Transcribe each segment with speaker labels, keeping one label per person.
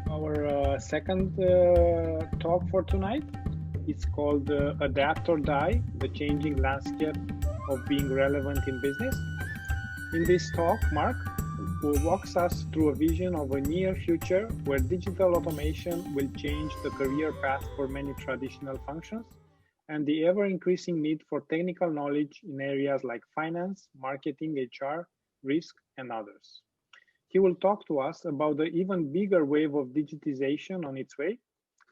Speaker 1: Our second talk for tonight is called Adapt or Die, the changing landscape of being relevant in business. In this talk, Mark walks us through a vision of a near future where digital automation will change the career path for many traditional functions and the ever increasing need for technical knowledge in areas like finance, marketing, HR, risk, and others. He will talk to us about the even bigger wave of digitization on its way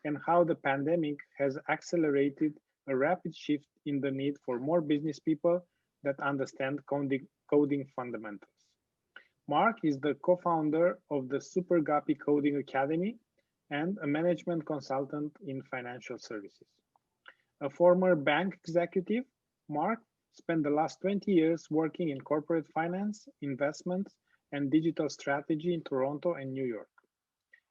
Speaker 1: and how the pandemic has accelerated a rapid shift in the need for more business people that understand coding fundamentals. Mark is the co-founder of the Super Guppy Coding Academy and a management consultant in financial services. A former bank executive, Mark spent the last 20 years working in corporate finance, investments, and digital strategy in Toronto and New York.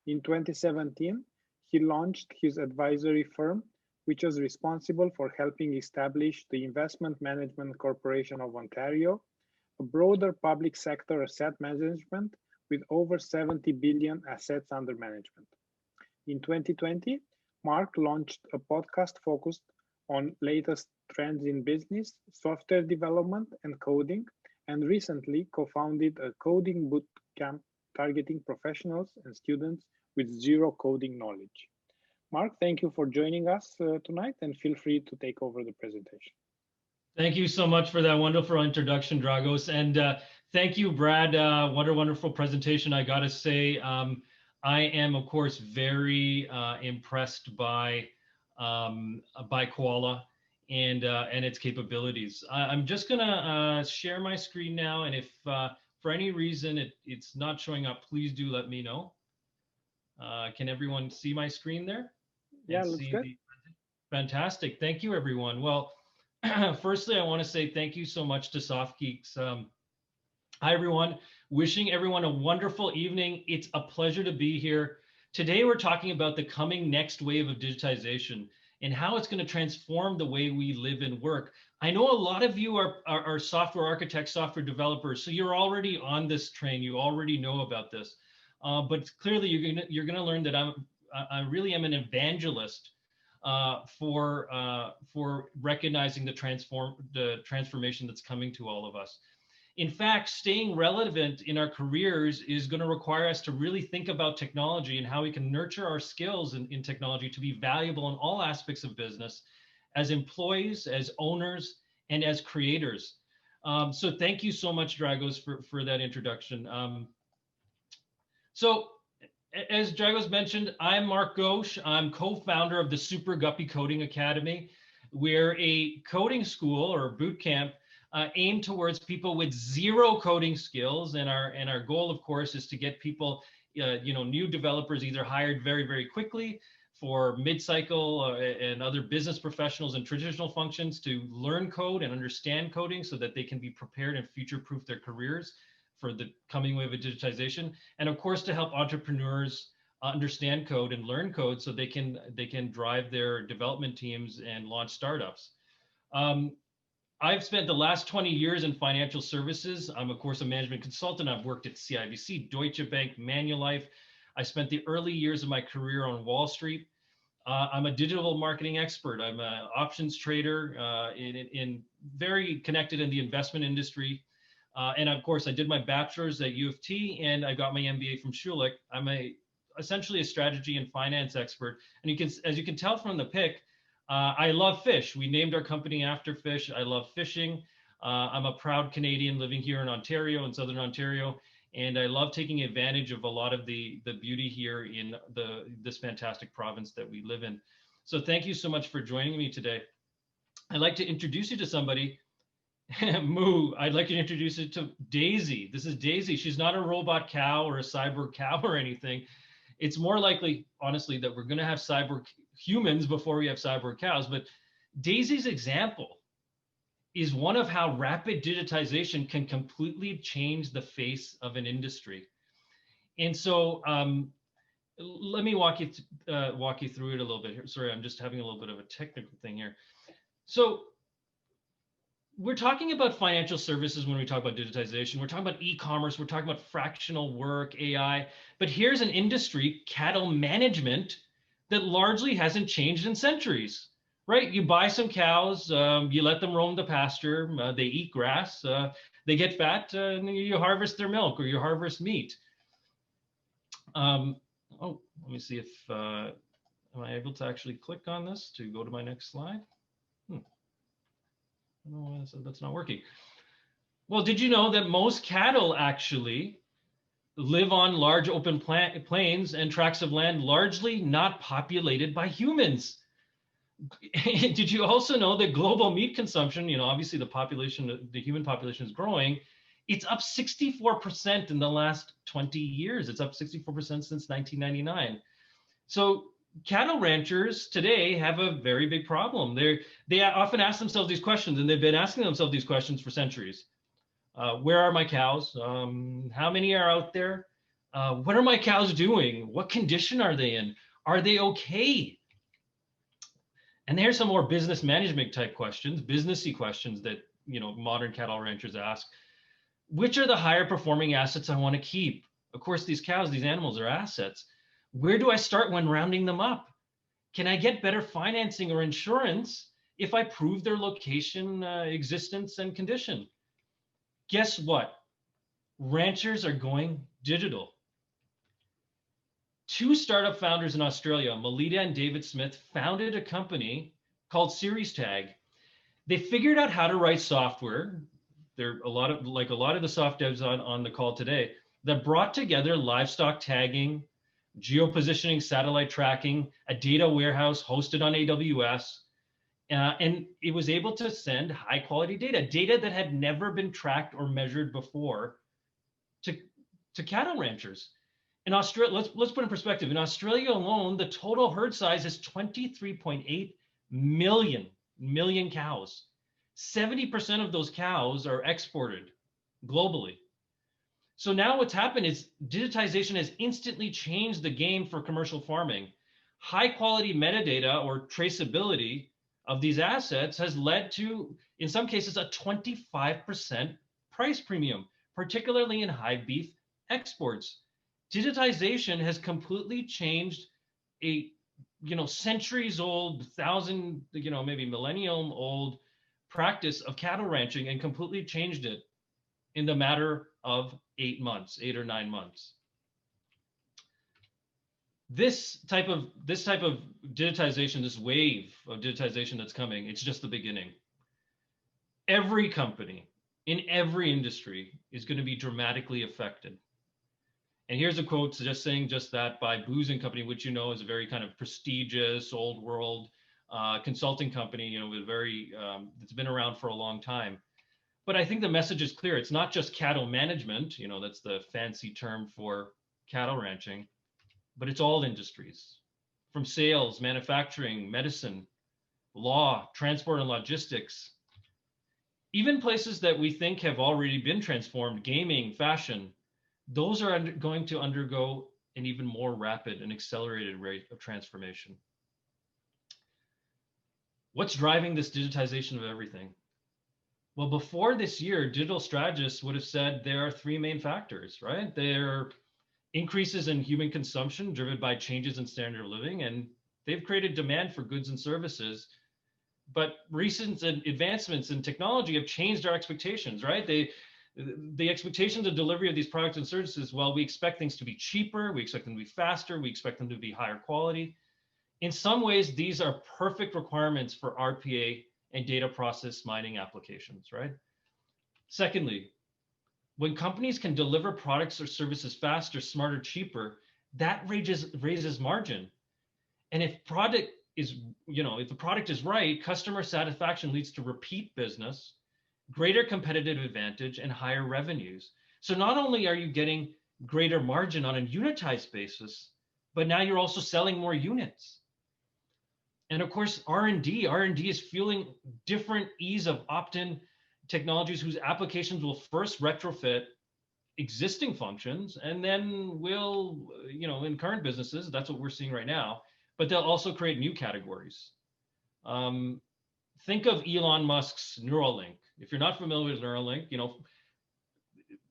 Speaker 1: In 2017, he launched his advisory firm, which was responsible for helping establish the Investment Management Corporation of Ontario, a broader public sector asset management with over 70 billion assets under management. In 2020, Mark launched a podcast focused on latest trends in business, software development, and coding, and recently co-founded a coding boot camp targeting professionals and students with zero coding knowledge. Mark, thank you for joining us tonight, and feel free to take over the presentation.
Speaker 2: Thank you so much for that wonderful introduction, Dragos. And thank you, Brad. What a wonderful presentation. I got to say, I am, of course, very impressed by Koala and its capabilities. I'm just going to share my screen now. And if for any reason it's not showing up, please do let me know. Can everyone see my screen there?
Speaker 1: Yeah, looks good.
Speaker 2: Fantastic. Thank you, everyone. Well, firstly, I want to say thank you so much to SoftGeeks. Hi, everyone. Wishing everyone a wonderful evening. It's a pleasure to be here. Today, we're talking about the coming next wave of digitization and how it's going to transform the way we live and work. I know a lot of you are software architects, software developers, so you're already on this train. You already know about this. But clearly, you're going to learn that I really am an evangelist for recognizing the transformation that's coming to all of us. In fact, staying relevant in our careers is going to require us to really think about technology and how we can nurture our skills in technology to be valuable in all aspects of business, as employees, as owners, and as creators. So thank you so much, Dragos, for that introduction. So as Dragos mentioned, I'm Mark Ghose. I'm co-founder of the Super Guppy Coding Academy. We're a coding school or boot camp aimed towards people with zero coding skills. And our goal, of course, is to get people, new developers either hired very, very quickly for mid-cycle and other business professionals and traditional functions to learn code and understand coding so that they can be prepared and future-proof their careers for the coming wave of digitization, and of course to help entrepreneurs understand code and learn code so they can drive their development teams and launch startups. I've spent the last 20 years in financial services. I'm of course a management consultant. I've worked at CIBC, Deutsche Bank, Manulife. I spent the early years of my career on Wall Street. I'm a digital marketing expert. I'm an options trader in very connected in the investment industry. And of course, I did my bachelor's at U of T and I got my MBA from Schulich. I'm essentially a strategy and finance expert. And as you can tell from the pic, I love fish. We named our company after fish. I love fishing. I'm a proud Canadian living here in Ontario, in Southern Ontario. And I love taking advantage of a lot of the beauty here in this fantastic province that we live in. So thank you so much for joining me today. I'd like to introduce you to somebody. Moo, I'd like to introduce you to Daisy. This is Daisy. She's not a robot cow or a cyborg cow or anything. It's more likely, honestly, that we're going to have cyborg humans before we have cyborg cows. But Daisy's example is one of how rapid digitization can completely change the face of an industry. And so let me walk you through it a little bit here. Sorry, I'm just having a little bit of a technical thing here. So we're talking about financial services when we talk about digitization. We're talking about e-commerce. We're talking about fractional work, AI. But here's an industry, cattle management, that largely hasn't changed in centuries, right? You buy some cows, you let them roam the pasture, they eat grass, they get fat, and you harvest their milk or you harvest meat. Oh, let me see if am I able to actually click on this to go to my next slide? No, that's not working. Well, did you know that most cattle actually live on large open plains and tracts of land largely not populated by humans? Did you also know that global meat consumption, obviously the human population is growing, it's up 64% in the last 20 years. It's up 64% since 1999. So cattle ranchers today have a very big problem. They often ask themselves these questions, and they've been asking themselves these questions for centuries. Where are my cows? How many are out there? What are my cows doing? What condition are they in? Are they okay? And here's some more business management type questions, businessy questions that modern cattle ranchers ask. Which are the higher performing assets I want to keep? Of course, these cows, these animals are assets. Where do I start when rounding them up? Can I get better financing or insurance if I prove their location, existence, and condition? Guess what? Ranchers are going digital. Two startup founders in Australia, Melita and David Smith, founded a company called Series Tag. They figured out how to write software. There are a lot of the soft devs on the call today that brought together livestock tagging, geopositioning, satellite tracking, a data warehouse hosted on AWS, and it was able to send high quality data that had never been tracked or measured before to cattle ranchers. In Australia, let's put in perspective. In Australia alone, the total herd size is 23.8 million cows. 70% of those cows are exported globally. So now what's happened is digitization has instantly changed the game for commercial farming. High quality metadata or traceability of these assets has led to, in some cases, a 25% price premium, particularly in high beef exports. Digitization has completely changed a centuries old, maybe millennium old practice of cattle ranching and completely changed it in the matter of 8 or 9 months. This type of digitization, this wave of digitization that's coming, it's just the beginning. Every company in every industry is going to be dramatically affected. And here's a quote just saying just that by Booz & Company, which is a very kind of prestigious old world consulting company, with it's been around for a long time. But I think the message is clear. It's not just cattle management, that's the fancy term for cattle ranching, but it's all industries, from sales, manufacturing, medicine, law, transport and logistics, even places that we think have already been transformed, gaming, fashion. Those are going to undergo an even more rapid and accelerated rate of transformation. What's driving this digitization of everything? Well, before this year, digital strategists would have said there are three main factors, right? There are increases in human consumption driven by changes in standard of living, and they've created demand for goods and services. But recent advancements in technology have changed our expectations, right? The expectations of delivery of these products and services, well, we expect things to be cheaper, we expect them to be faster, we expect them to be higher quality. In some ways, these are perfect requirements for RPA and data process mining applications, right? Secondly, when companies can deliver products or services faster, smarter, cheaper, that raises margin. And if the product is right, customer satisfaction leads to repeat business, greater competitive advantage, and higher revenues. So not only are you getting greater margin on a unitized basis, but now you're also selling more units. And of course, R&D is fueling different ease of opt-in technologies whose applications will first retrofit existing functions, and then will, in current businesses, that's what we're seeing right now, but they'll also create new categories. Think of Elon Musk's Neuralink, If you're not familiar with Neuralink,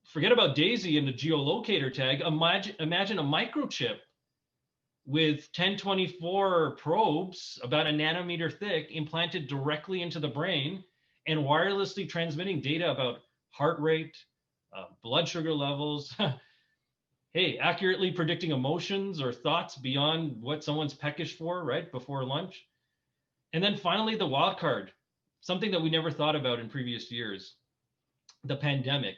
Speaker 2: forget about Daisy and the geolocator tag. Imagine a microchip with 1024 probes about a nanometer thick implanted directly into the brain and wirelessly transmitting data about heart rate, blood sugar levels, hey, accurately predicting emotions or thoughts beyond what someone's peckish for, right, before lunch. And then finally, the wild card, something that we never thought about in previous years, the pandemic.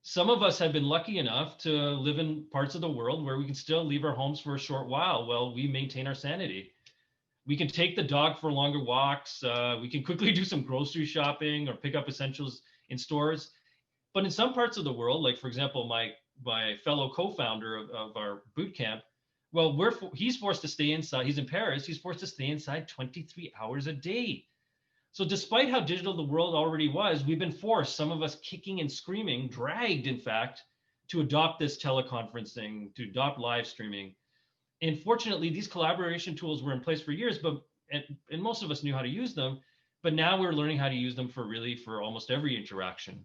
Speaker 2: Some of us have been lucky enough to live in parts of the world where we can still leave our homes for a short while we maintain our sanity. We can take the dog for longer walks. We can quickly do some grocery shopping or pick up essentials in stores. But in some parts of the world, like for example, my fellow co-founder of our boot camp, well, he's forced to stay inside. He's in Paris. He's forced to stay inside 23 hours a day. So despite how digital the world already was, we've been forced, some of us kicking and screaming, dragged, in fact, to adopt this teleconferencing, to adopt live streaming. And fortunately, these collaboration tools were in place for years, and most of us knew how to use them. But now we're learning how to use them for almost every interaction.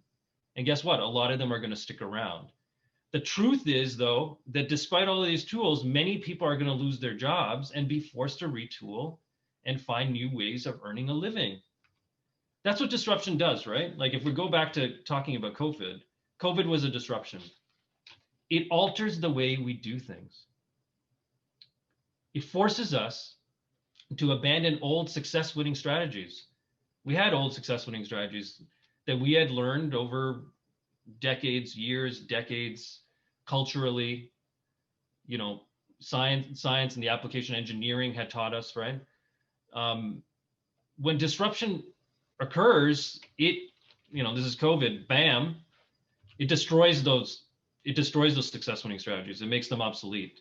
Speaker 2: And guess what? A lot of them are going to stick around. The truth is, though, that despite all of these tools, many people are going to lose their jobs and be forced to retool and find new ways of earning a living. That's what disruption does, right? Like if we go back to talking about COVID was a disruption. It alters the way we do things. It forces us to abandon old success-winning strategies. We had old success-winning strategies that we had learned over decades, culturally, science and the application engineering had taught us, right? When disruption occurs, this is COVID, bam, it destroys those success winning strategies. It makes them obsolete.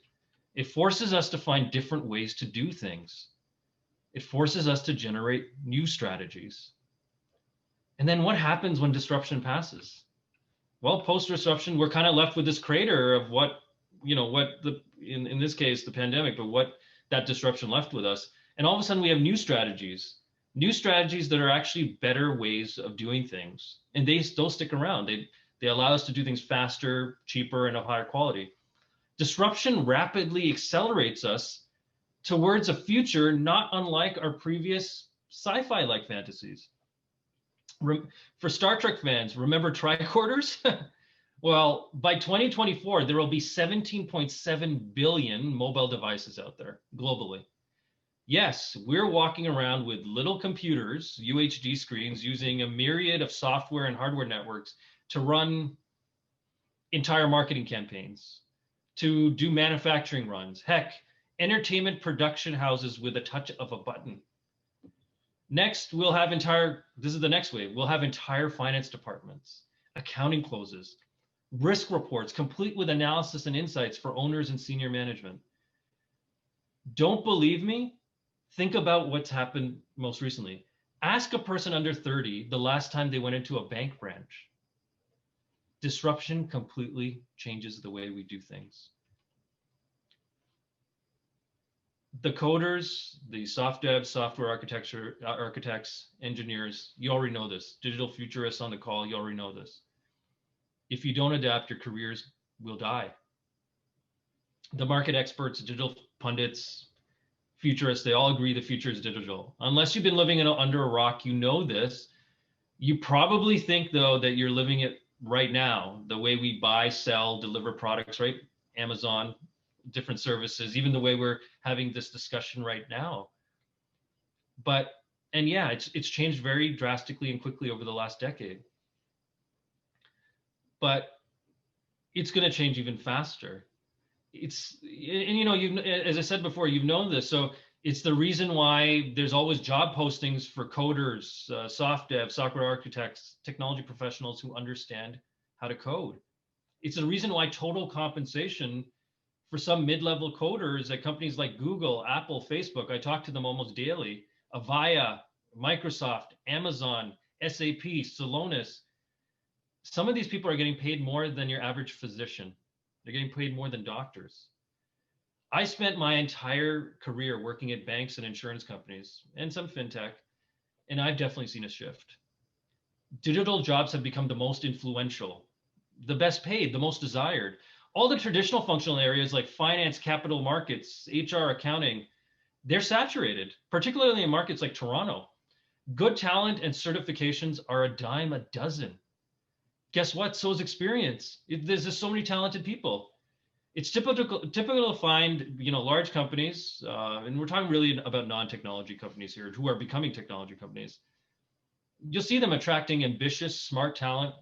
Speaker 2: It forces us to find different ways to do things. It forces us to generate new strategies. And then what happens when disruption passes? Well, post-disruption, we're kind of left with this crater of in this case, the pandemic, but what that disruption left with us. And all of a sudden we have new strategies that are actually better ways of doing things. And they still stick around. They allow us to do things faster, cheaper, and of higher quality. Disruption rapidly accelerates us towards a future not unlike our previous sci-fi-like fantasies. For Star Trek fans, remember tricorders? Well, by 2024, there will be 17.7 billion mobile devices out there globally. Yes, we're walking around with little computers, UHD screens, using a myriad of software and hardware networks to run entire marketing campaigns, to do manufacturing runs, heck, entertainment production houses with a touch of a button. Next, this is the next wave, we'll have entire finance departments, accounting closes, risk reports, complete with analysis and insights for owners and senior management. Don't believe me? Think about what's happened most recently. Ask a person under 30 the last time they went into a bank branch. Disruption completely changes the way we do things. The coders, the soft devs, software architects, engineers, you already know this. Digital futurists on the call, you already know this. If you don't adapt, your careers will die. The market experts, digital pundits, futurists, they all agree the future is digital. Unless you've been living under a rock, you know this. You probably think, though, that you're living it right now, the way we buy, sell, deliver products, right? Amazon, different services, even the way we're having this discussion right now. And yeah, it's changed very drastically and quickly over the last decade. But it's going to change even faster. As I said before, you've known this. So it's the reason why there's always job postings for coders, soft devs, software architects, technology professionals who understand how to code. It's the reason why total compensation for some mid-level coders at companies like Google, Apple, Facebook, I talk to them almost daily, Avaya, Microsoft, Amazon, SAP, Celonis. Some of these people are getting paid more than your average physician. They're getting paid more than doctors. I spent my entire career working at banks and insurance companies and some fintech, and I've definitely seen a shift. Digital jobs have become the most influential, the best paid, the most desired. All the traditional functional areas like finance, capital markets, HR, accounting, they're saturated, particularly in markets like Toronto. Good talent and certifications are a dime a dozen. Guess what? So is experience. There's just so many talented people. It's typical to find, large companies, and we're talking really about non-technology companies here who are becoming technology companies. You'll see them attracting ambitious, smart talent,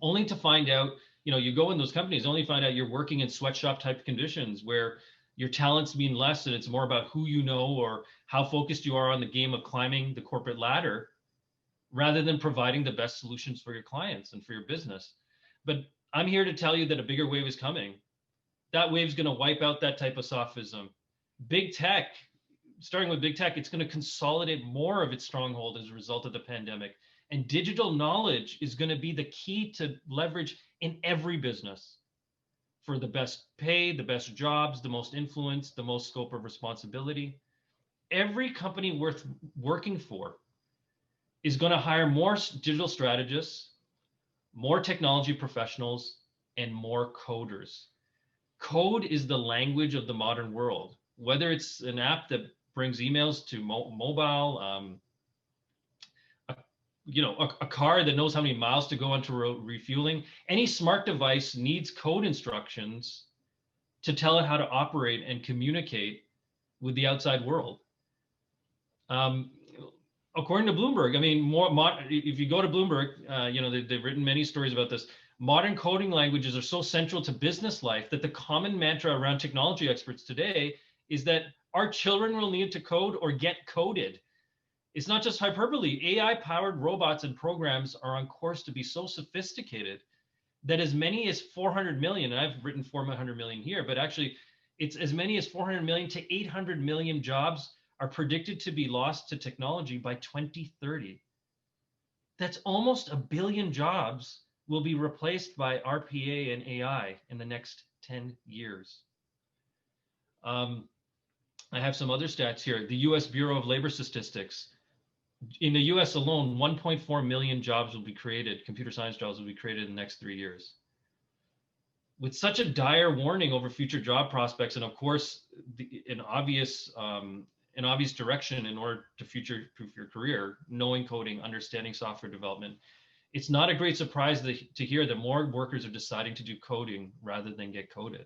Speaker 2: only to find out, you go in those companies, only find out you're working in sweatshop type conditions where your talents mean less and it's more about who you know or how focused you are on the game of climbing the corporate ladder rather than providing the best solutions for your clients and for your business. But I'm here to tell you that a bigger wave is coming. That wave's going to wipe out that type of sophism. Big tech, starting with big tech, it's going to consolidate more of its stronghold as a result of the pandemic. And digital knowledge is going to be the key to leverage in every business for the best pay, the best jobs, the most influence, the most scope of responsibility. Every company worth working for is going to hire more digital strategists, more technology professionals, and more coders. Code is the language of the modern world, whether it's an app that brings emails to mobile, a car that knows how many miles to go onto refueling. Any smart device needs code instructions to tell it how to operate and communicate with the outside world. According to Bloomberg, if you go to Bloomberg, they've written many stories about this. Modern coding languages are so central to business life that the common mantra around technology experts today is that our children will need to code or get coded. It's not just hyperbole. AI-powered robots and programs are on course to be so sophisticated that as many as 400 million, and I've written 400 million here, but actually it's as many as 400 million to 800 million jobs are predicted to be lost to technology by 2030. That's almost 1 billion jobs will be replaced by RPA and AI in the next 10 years. I have some other stats here. The US Bureau of Labor Statistics. In the US alone, 1.4 million jobs will be created, computer science jobs will be created in the next 3 years. With such a dire warning over future job prospects, and of course, an obvious direction in order to future-proof your career, knowing coding, understanding software development, it's not a great surprise to hear that more workers are deciding to do coding rather than get coded.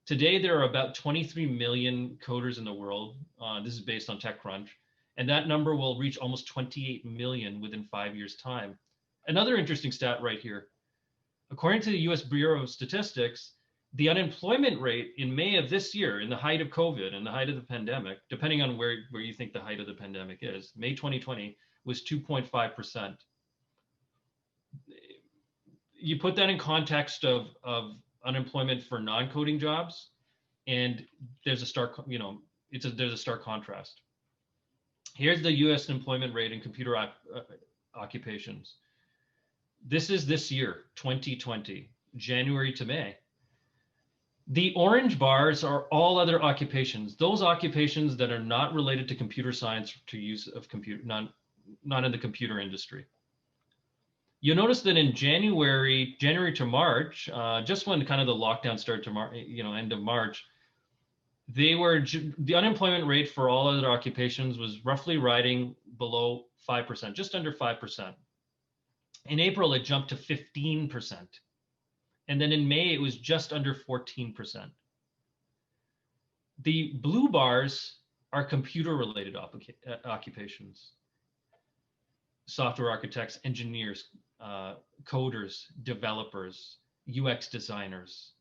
Speaker 2: Today, there are about 23 million coders in the world. This is based on TechCrunch, and that number will reach almost 28 million within 5 years' time. Another interesting stat right here. According to the US Bureau of Statistics, the unemployment rate in May of this year, in the height of COVID and the height of the pandemic, depending on where you think the height of the pandemic is, May 2020 was 2.5%. You put that in context of unemployment for non-coding jobs, and there's a stark, there's a stark contrast. Here's the US employment rate in computer occupations. This is this year, 2020, January to May. The orange bars are all other occupations, those occupations that are not related to computer science, to use of computer, not in the computer industry. You'll notice that in January to March, just when kind of the lockdown started to end of March, the unemployment rate for all other occupations was roughly riding below 5%, just under 5%. In April, it jumped to 15%. And then in May, it was just under 14%. The blue bars are computer-related occupations. Software architects, engineers, coders, developers, UX designers,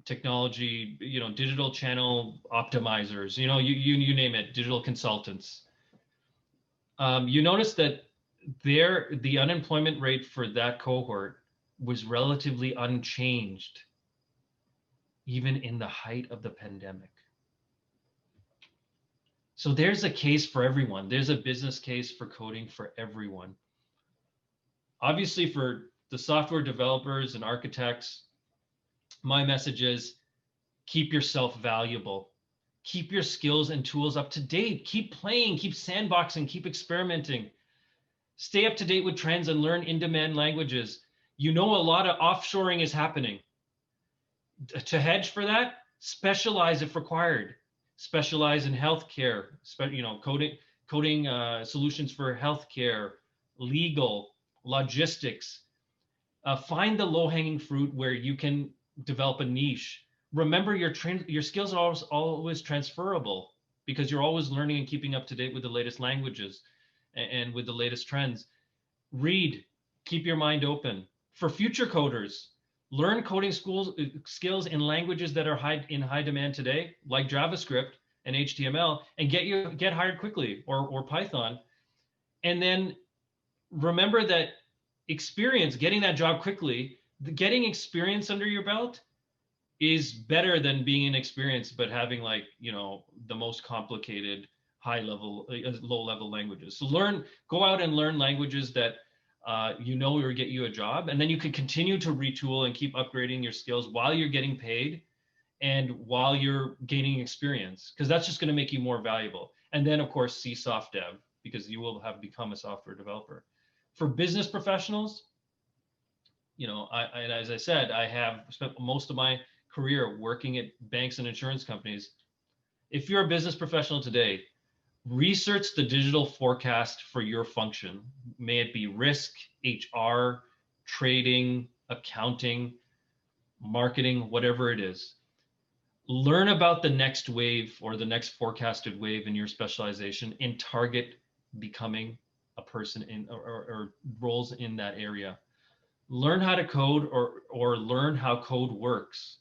Speaker 2: technology, digital channel optimizers, you name it, digital consultants. You notice that the unemployment rate for that cohort was relatively unchanged, even in the height of the pandemic. So there's a case for everyone. There's a business case for coding for everyone. Obviously, for the software developers and architects, my message is keep yourself valuable. Keep your skills and tools up to date. Keep playing, keep sandboxing, keep experimenting. Stay up to date with trends and learn in-demand languages. You know, a lot of offshoring is happening. To hedge for that, specialize if required. Specialize in healthcare, coding solutions for healthcare, legal, logistics. Find the low-hanging fruit where you can develop a niche. Remember, your skills are always transferable because you're always learning and keeping up to date with the latest languages and with the latest trends. Read, keep your mind open. For future coders, learn coding skills in languages that are in high demand today, like JavaScript and HTML, and get hired quickly, or Python. And then remember that getting that job quickly, getting experience under your belt is better than being inexperienced but having, like, the most complicated low level languages. So go out and learn languages that will get you a job, and then you can continue to retool and keep upgrading your skills while you're getting paid and while you're gaining experience, because that's just going to make you more valuable. And then, of course, see soft dev, because you will have become a software developer. For business professionals, as I said, I have spent most of my career working at banks and insurance companies. If you're a business professional today, research the digital forecast for your function. May it be risk, HR, trading, accounting, marketing, whatever it is. Learn about the next wave or the next forecasted wave in your specialization and target becoming a person in or roles in that area. Learn how to code or learn how code works,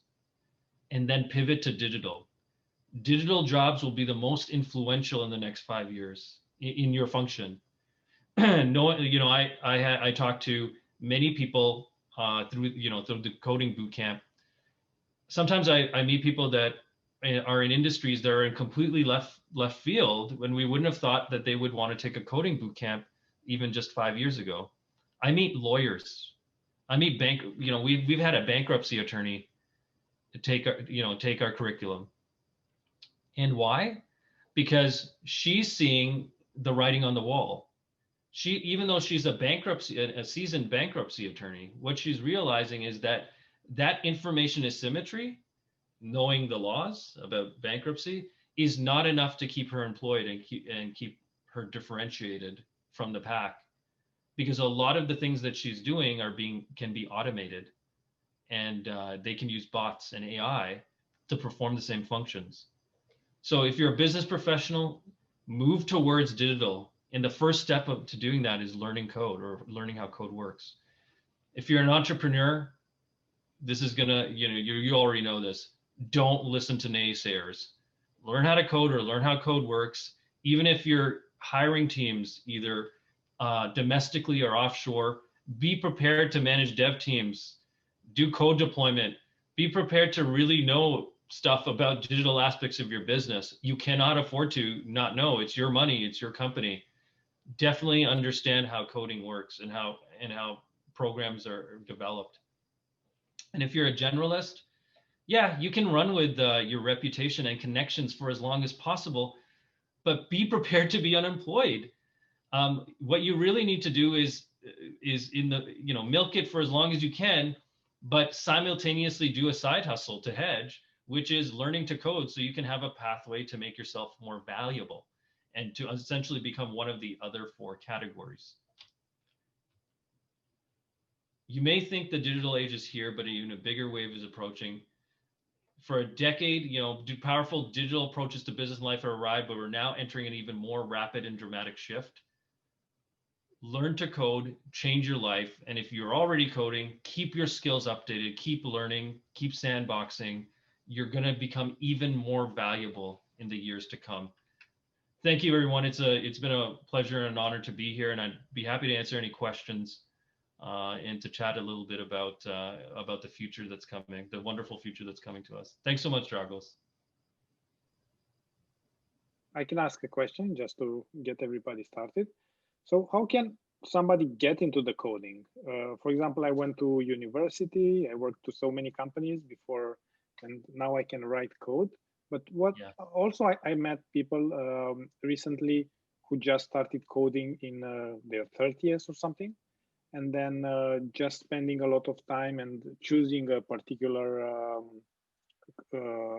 Speaker 2: and then pivot to digital. Digital jobs will be the most influential in the next 5 years in your function. I talked to many people through the coding boot camp. Sometimes I meet people that are in industries that are in completely left field, when we wouldn't have thought that they would want to take a coding boot camp even just 5 years ago. I meet lawyers. I meet we've had a bankruptcy attorney to take our curriculum. And why? Because she's seeing the writing on the wall. Even though she's a seasoned bankruptcy attorney, what she's realizing is that information asymmetry, knowing the laws about bankruptcy, is not enough to keep her employed and keep her differentiated from the pack, because a lot of the things that she's doing can be automated, and they can use bots and AI to perform the same functions. So if you're a business professional, move towards digital. And the first step to doing that is learning code, or learning how code works. If you're an entrepreneur, this is gonna, you already know this. Don't listen to naysayers. Learn how to code, or learn how code works. Even if you're hiring teams, either domestically or offshore, be prepared to manage dev teams, do code deployment, be prepared to really know stuff about digital aspects of your business. You cannot afford to not know. It's your money, it's your company. Definitely understand how coding works and how programs are developed. And if you're a generalist, yeah, you can run with your reputation and connections for as long as possible, but be prepared to be unemployed. What you really need to do is milk it for as long as you can, but simultaneously do a side hustle to hedge, which is learning to code, so you can have a pathway to make yourself more valuable and to essentially become one of the other 4 categories. You may think the digital age is here, but even a bigger wave is approaching. For a decade, powerful digital approaches to business life have arrived, but we're now entering an even more rapid and dramatic shift. Learn to code, change your life. And if you're already coding, keep your skills updated, keep learning, keep sandboxing. You're going to become even more valuable in the years to come. Thank you, everyone. It's been a pleasure and an honor to be here, and I'd be happy to answer any questions and to chat a little bit about the future that's coming, the wonderful future that's coming to us. Thanks so much, Dragos.
Speaker 1: I can ask a question just to get everybody started. So how can somebody get into the coding? For example, I went to university, I worked to so many companies before, and now I can write code. But also I met people recently who just started coding in their 30s or something, and then just spending a lot of time and choosing a particular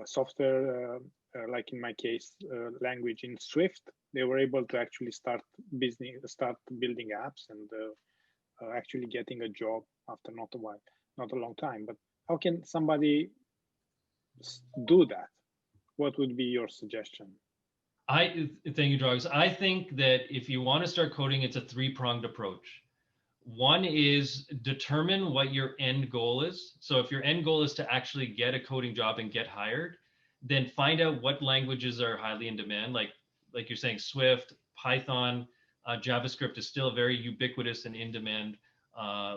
Speaker 1: software, like in my case, language in Swift. They were able to actually start building apps and actually getting a job after not a long time. But how can somebody do that? What would be your suggestion?
Speaker 2: Thank you, Drags. I think that if you want to start coding, it's a three-pronged approach. One is determine what your end goal is. So if your end goal is to actually get a coding job and get hired, then find out what languages are highly in demand. Like you're saying, Swift, Python, JavaScript is still a very ubiquitous and in-demand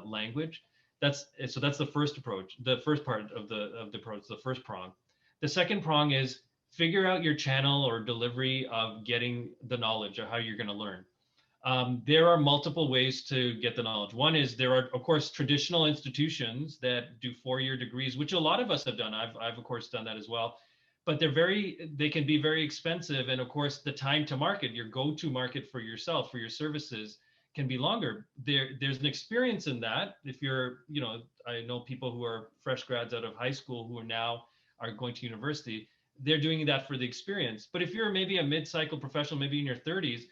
Speaker 2: language. That's the first approach, the first part of the approach, the first prong. The second prong is figure out your channel or delivery of getting the knowledge of how you're going to learn. There are multiple ways to get the knowledge. One is there are, of course, traditional institutions that do four-year degrees, which a lot of us have done. I've of course done that as well, but they can be very expensive. And of course, the time to market, your go-to market for yourself, for your services, can be longer. There's an experience in that. If you're, I know people who are fresh grads out of high school who are going to university. They're doing that for the experience. But if you're maybe a mid-cycle professional, maybe in your 30s,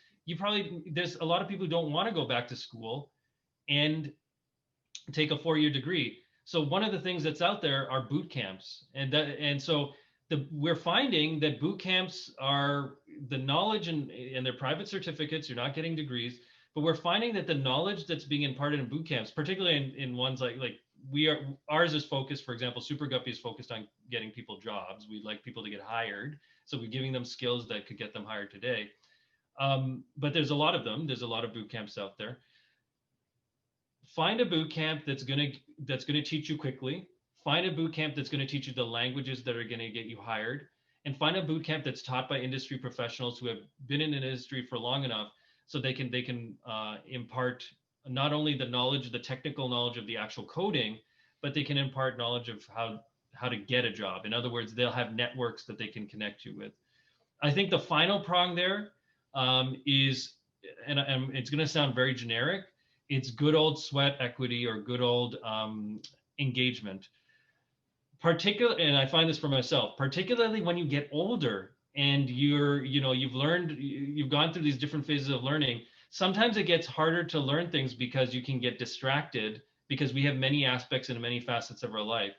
Speaker 2: there's a lot of people who don't want to go back to school and take a four-year degree. So one of the things that's out there are boot camps, we're finding that boot camps are the knowledge and they're private certificates. You're not getting degrees, but we're finding that the knowledge that's being imparted in boot camps, particularly in ones like ours is focused, for example, Super Guppy is focused on getting people jobs. We'd like people to get hired, so we're giving them skills that could get them hired today. But there's a lot of them. There's a lot of boot camps out there. Find a boot camp that's gonna teach you quickly. Find a boot camp that's gonna teach you the languages that are gonna get you hired, and find a boot camp that's taught by industry professionals who have been in an industry for long enough so they can impart not only the knowledge, the technical knowledge of the actual coding, but they can impart knowledge of how to get a job. In other words, they'll have networks that they can connect you with. I think the final prong there is, and it's going to sound very generic, it's good old sweat equity or good old engagement. And I find this for myself, particularly when you get older and you've gone through these different phases of learning. Sometimes it gets harder to learn things because you can get distracted because we have many aspects and many facets of our life.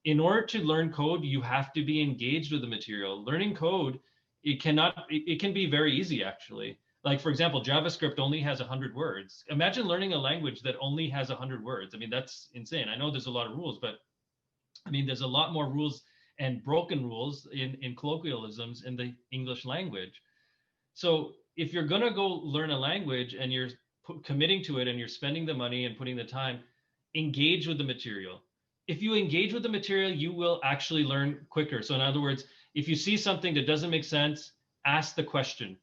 Speaker 2: In order to learn code, you have to be engaged with the material. Learning code, it can be very easy, actually. Like, for example, JavaScript only has 100 words. Imagine learning a language that only has 100 words. I mean, that's insane. I know there's a lot of rules, but I mean, there's a lot more rules and broken rules in colloquialisms in the English language. So if you're going to go learn a language and you're committing to it and you're spending the money and putting the time, engage with the material. If you engage with the material, you will actually learn quicker. So in other words, if you see something that doesn't make sense, ask the question,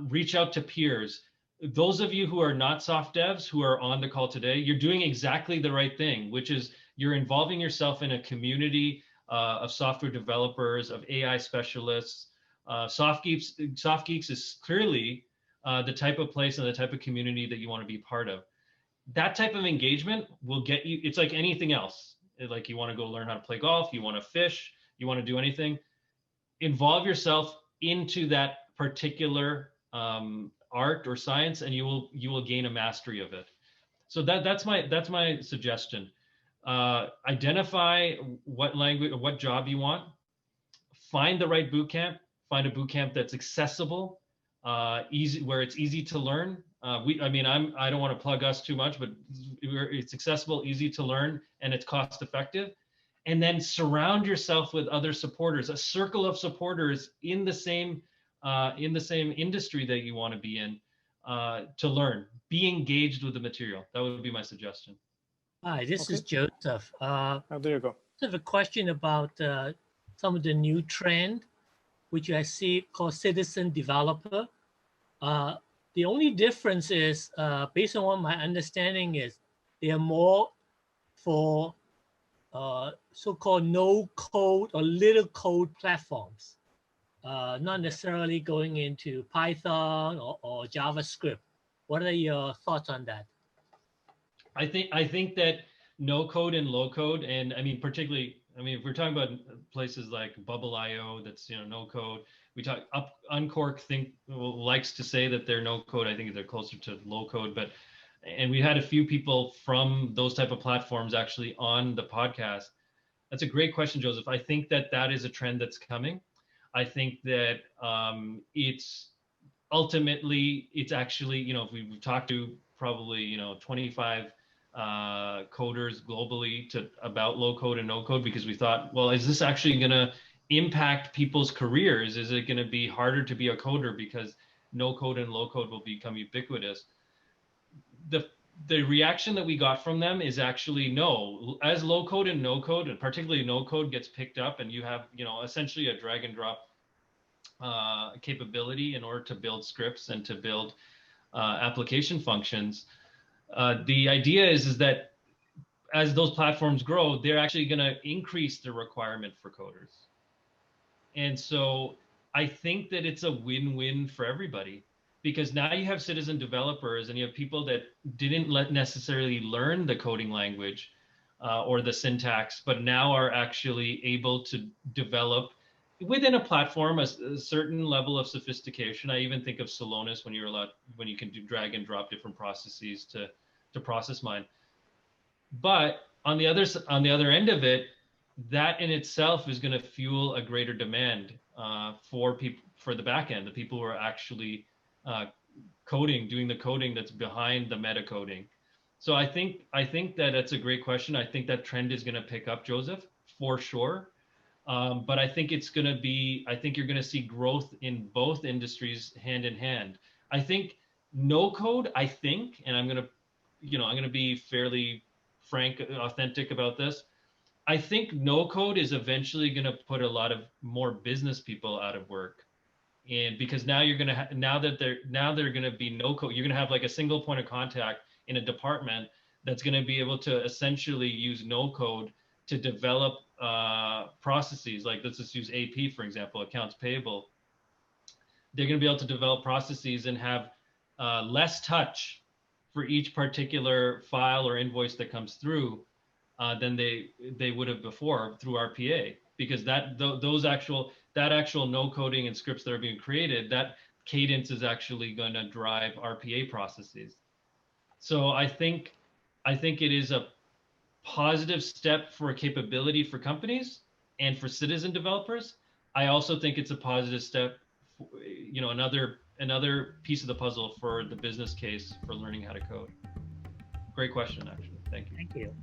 Speaker 2: reach out to peers. Those of you who are not soft devs who are on the call today, you're doing exactly the right thing, which is you're involving yourself in a community of software developers, of AI specialists. Soft Geeks is clearly the type of place and the type of community that you want to be part of. That type of engagement will get you, it's like anything else. Like you want to go learn how to play golf, you want to fish, you want to do anything, involve yourself into that particular art or science, and you will gain a mastery of it. So that's my suggestion. Identify what language, what job you want, find the right boot camp, find a boot camp that's accessible, easy, where it's easy to learn. I don't want to plug us too much, but it's accessible, easy to learn, and it's cost effective. And then surround yourself with other supporters, a circle of supporters in the same industry that you want to be in, to learn. Be engaged with the material. That would be my suggestion.
Speaker 3: Hi, this is Joseph.
Speaker 1: There you go.
Speaker 3: I have a question about some of the new trend, which I see called citizen developer. The only difference is, based on what my understanding is, they are more for so-called no code or little code platforms. not necessarily going into Python or JavaScript. What are your thoughts on that?
Speaker 2: I think that no code and low code, and I mean particularly, I mean if we're talking about places like Bubble.io, that's no code. We talk Uncork likes to say that they're no code. I think they're closer to low code, but and we had a few people from those type of platforms actually on the podcast. That's a great question, Joseph. I think that that is a trend that's coming. I think that it's ultimately, it's actually, if we've talked to probably 25 coders globally about low code and no code, because we thought, well, is this actually going to impact people's careers? Is it going to be harder to be a coder because no code and low code will become ubiquitous? The reaction that we got from them is actually no. As low code and no code, and particularly no code, gets picked up, and you have essentially a drag and drop capability in order to build scripts and to build application functions. The idea is that as those platforms grow, they're actually going to increase the requirement for coders. And so I think that it's a win-win for everybody, because now you have citizen developers and you have people that didn't necessarily learn the coding language or the syntax, but now are actually able to develop within a platform a certain level of sophistication. I even think of Solonis when you can do drag and drop different processes to process mine. But on the other end of it, that in itself is going to fuel a greater demand for people, for the back end, the people who are actually doing the coding that's behind the meta coding. So I think that that's a great question. I think that trend is going to pick up, Joseph, for sure. But I think you're going to see growth in both industries hand in hand. I think no code, and I'm going to be fairly frank, authentic about this. I think no code is eventually going to put a lot of more business people out of work. And because now now that they're going to be no code, you're going to have like a single point of contact in a department that's going to be able to essentially use no code to develop processes. Like, let's just use AP, for example, accounts payable. They're going to be able to develop processes and have less touch for each particular file or invoice that comes through than they would have before through RPA, because that actual no coding and scripts that are being created, that cadence is actually going to drive RPA processes. So I think it is a positive step for a capability for companies and for citizen developers. I also think it's a positive step, another piece of the puzzle for the business case for learning how to code. Great question, actually. Thank you.
Speaker 3: Thank you.